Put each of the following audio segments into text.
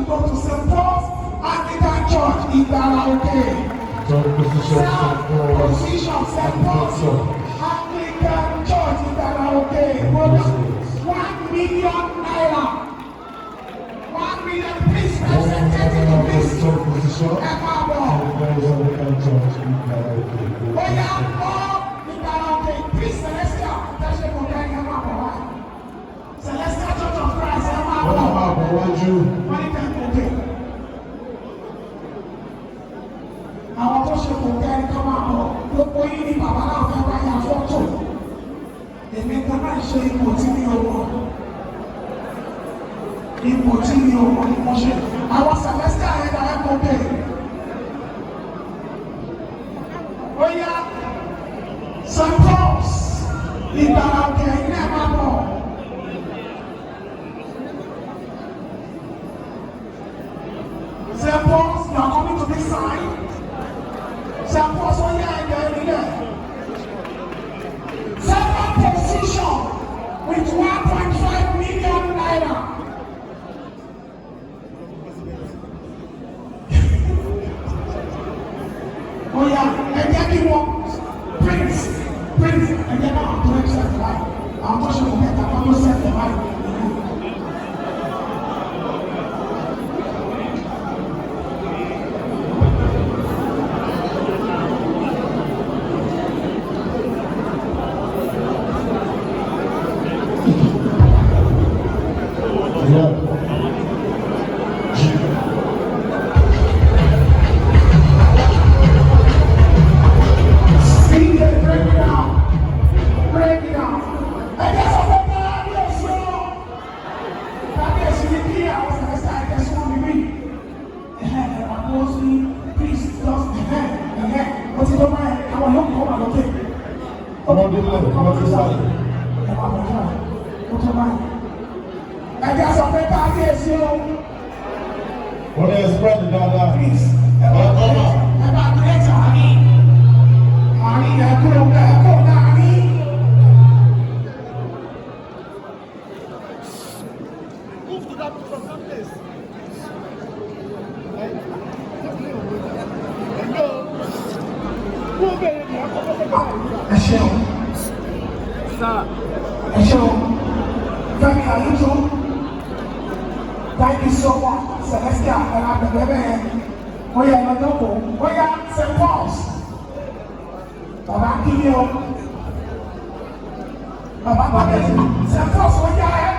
go to St. Paul's Anglican Church in Ile-Ife. Third position, St. Paul's Anglican Church in Ile-Ife. 1 million naira. 1 million, please, representative, please. Third position, St. Paul's Anglican Church in Ile-Ife. Please, Celestial, that's your companion. Celestial Church of Christ, àwọn tó ṣe kò kẹ́rin ká máa bọ̀ gbogbo yín ní bàbá náà fẹ́ wá ya fọ́tò èmi kan náà ṣe ipò tí mi ò mọ̀ ni mo ṣe àwọn Celestial ẹ̀dá ẹ̀kọ́ bẹ̀rẹ̀ ó yá St. Paul's ìgbàlá òkè ilé ẹ̀ máa bọ̀. St. Paul's, you are coming to this side. St. Paul's, oh yeah, there. Second position with 1.5 million naira. Oh yeah, and then you want Prince, and then I'm going to set the light. I'm not sure that I'm going to set the light. Thank you so much, Celestia, and I'm the baby. Oh yeah, no. Oh yeah, St. Paul's. Baba Kinyo. Baba St. Paul's, oh yeah.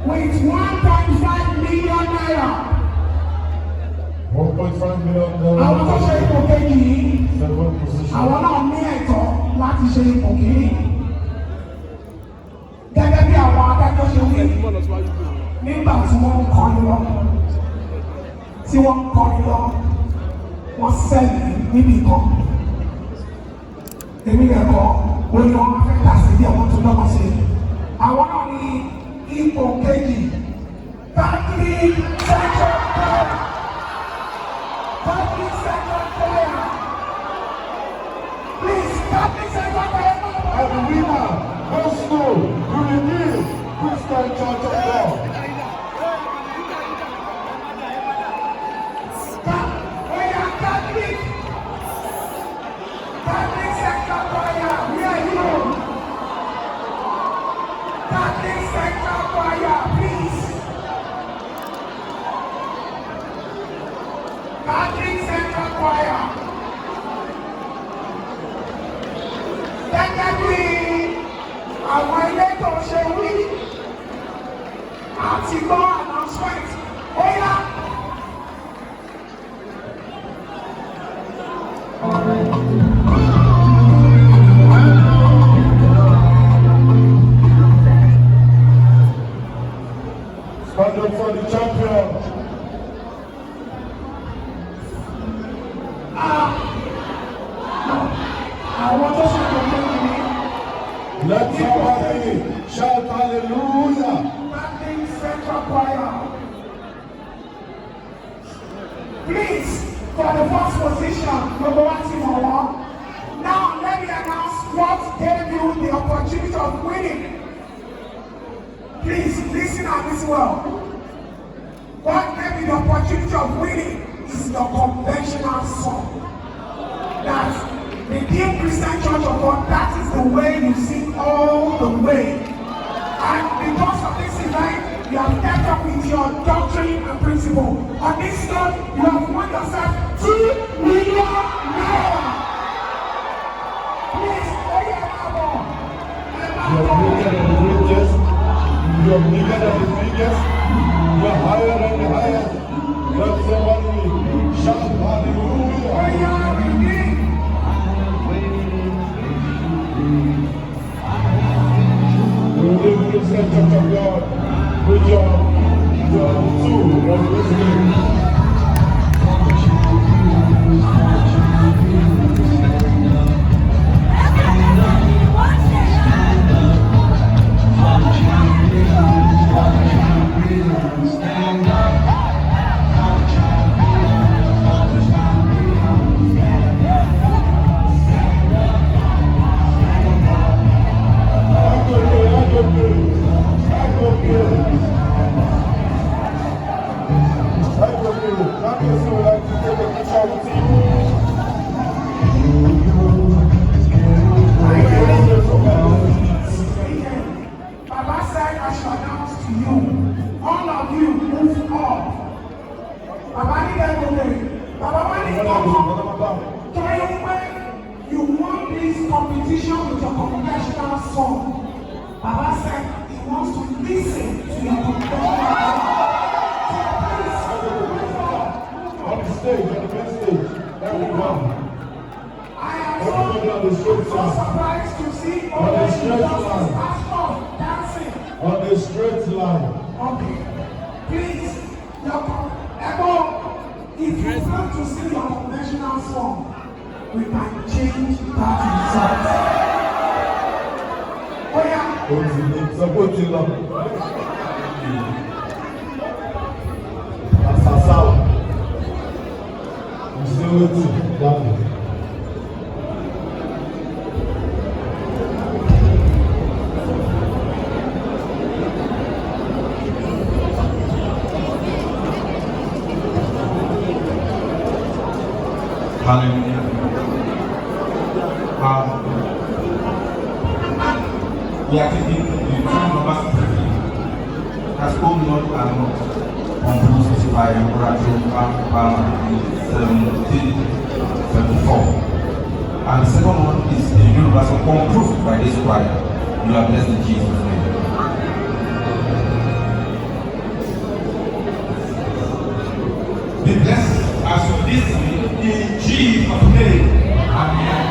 With 1.5 million naira. 1.5 million naira. Àwọn tó ṣe ipò kejì yìí, àwọn náà ní ẹ̀tọ́ láti ṣe ipò kìíní. Gẹ́gẹ́ bí àwọn adájọ́ ṣe wí nígbà tí wọ́n ń kọrin lọ. Wọ́n sẹ́ẹ̀lì níbi kan. Èmi rẹ̀ kọ́, ó ní wọn fẹ́ dà sí bí àwọn tó lọ́wọ́ ṣe. Àwọn náà ní ipò kejì Catholic Central Choir. Please, Catholic Central Choir. And the winner goes to the renewed Christian Church of God. Catholic Central Choir, where are you? Catholic Central Choir, please. Catholic Central Choir. Gẹ́gẹ́ bí àwọn ilé tó ṣe wí àti gbọ́ announcement, ó yá. Stand up for the champion. Àwọn tó ṣe kò tẹ́lẹ̀ ní Let somebody shout hallelujah. Standing Central Choir. Please, for the first position, number 1 team on 1. Now, let me announce what gave you the opportunity of winning. Please, listen and listen well. What gave you the opportunity of winning is your conventional song. That the Redeemed Christian Church of God, that is the way you sing all the way. And because of this event, you have kept up with your doctrine and principle. On this note, you have won yourself 2 million naira. Please, you're bigger than the biggest, you're higher than the highest. Let somebody shout hallelujah. Christian Church of God, good job. You are 2 on this game. Baba said I should announce to you, all of you move up. Baba need to go. Baba need to go. When you won this competition with your congregational song, Baba said he wants to listen to your congregational song. On the stage, that will come. I am so surprised to see all the dancing. On the straight line. Okay. Please, if you want to sing your conventional song, we can change that result. Oh yeah. Support you, love. Asasao. You say what? That Hallelujah. We are taking the 2 numbers as all not are not composed by Rajo in 1774. And the second one is the Yoruba song composed by this choir. You are blessed in Jesus' name. Be blessed as you listen in Jesus' name. Amen.